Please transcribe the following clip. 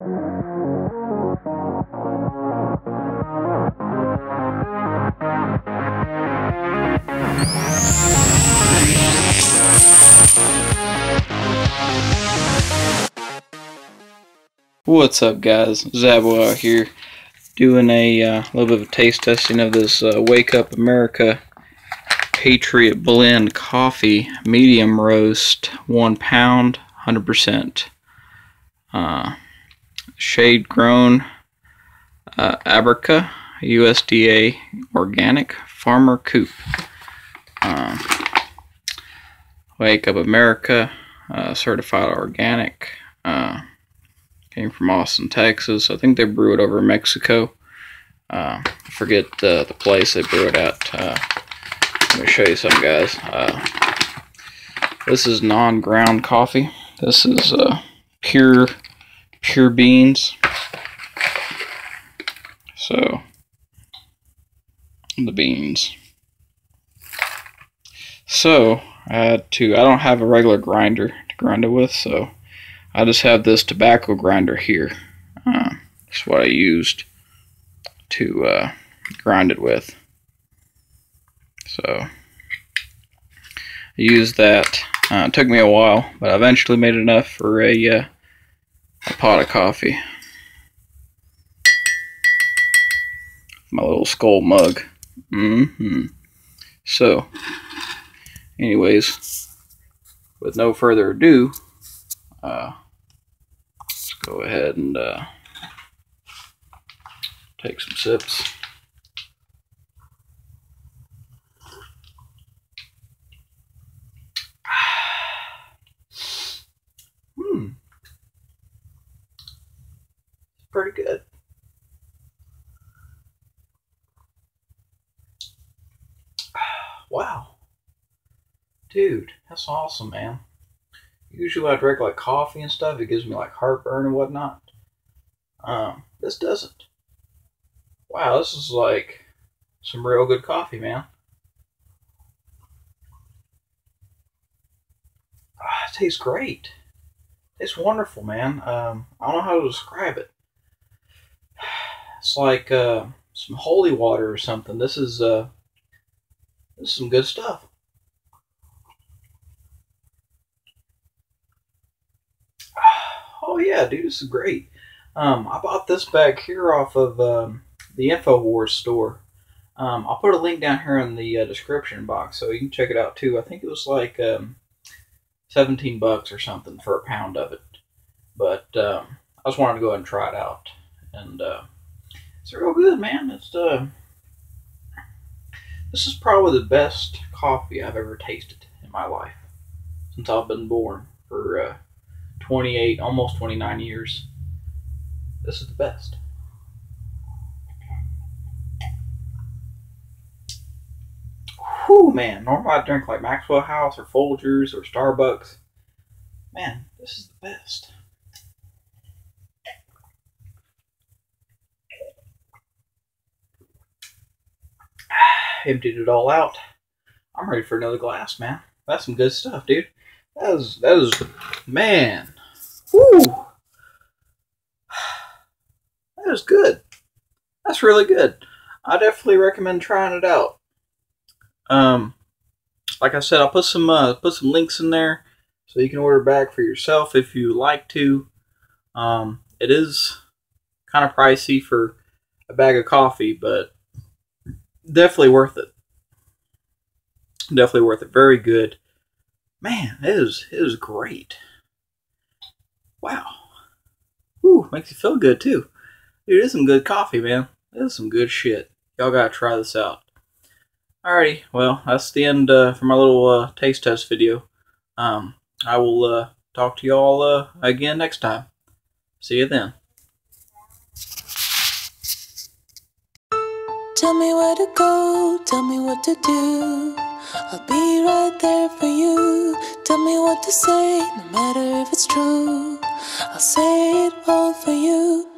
What's up, guys? Zabwow here, doing a little bit of a taste testing of this Wake Up America Patriot Blend Coffee Medium Roast, 1 pound, 100% shade grown Abraca USDA organic farmer coop. Wake Up America, certified organic. Came from Austin, Texas. I think they brew it over in Mexico. I forget the place they brew it at. Let me show you something, guys. This is non-ground coffee. This is pure beans. So the beans. So I don't have a regular grinder to grind it with, so I just have this tobacco grinder here. That's what I used to grind it with. So I used that. It took me a while, but I eventually made enough for a pot of coffee. My little skull mug. So, anyways, with no further ado, let's go ahead and take some sips. It's pretty good. Wow. Dude, that's awesome, man. Usually when I drink like coffee and stuff, it gives me like heartburn and whatnot. This doesn't. Wow, this is like some real good coffee, man. It tastes great. It's wonderful, man. I don't know how to describe it. It's like some holy water or something. This is some good stuff. Oh yeah, dude, this is great. I bought this bag here off of the Inforwars Store. I'll put a link down here in the description box so you can check it out too. I think it was like 17 bucks or something for a pound of it. But I just wanted to go ahead and try it out. And it's real good, man. This is probably the best coffee I've ever tasted in my life since I've been born for 28, almost 29 years. This is the best. Whew, man. Normally I drink like Maxwell House or Folgers or Starbucks. Man, this is the best. Emptied it all out. I'm ready for another glass, man. That's some good stuff, dude. That is, man. Woo! That is good. That's really good. I definitely recommend trying it out. Like I said, I'll put some links in there so you can order back for yourself if you like to. It is kind of pricey for a bag of coffee, but definitely worth it. Definitely worth it. Very good. Man, it is great. Wow. Whew, makes you feel good too. Dude, it is some good coffee, man. It is some good shit. Y'all gotta try this out. Alrighty, well, that's the end for my little taste test video. I will talk to y'all again next time. See you then. Tell me where to go, tell me what to do. I'll be right there for you. Tell me what to say, no matter if it's true. I'll say it all for you.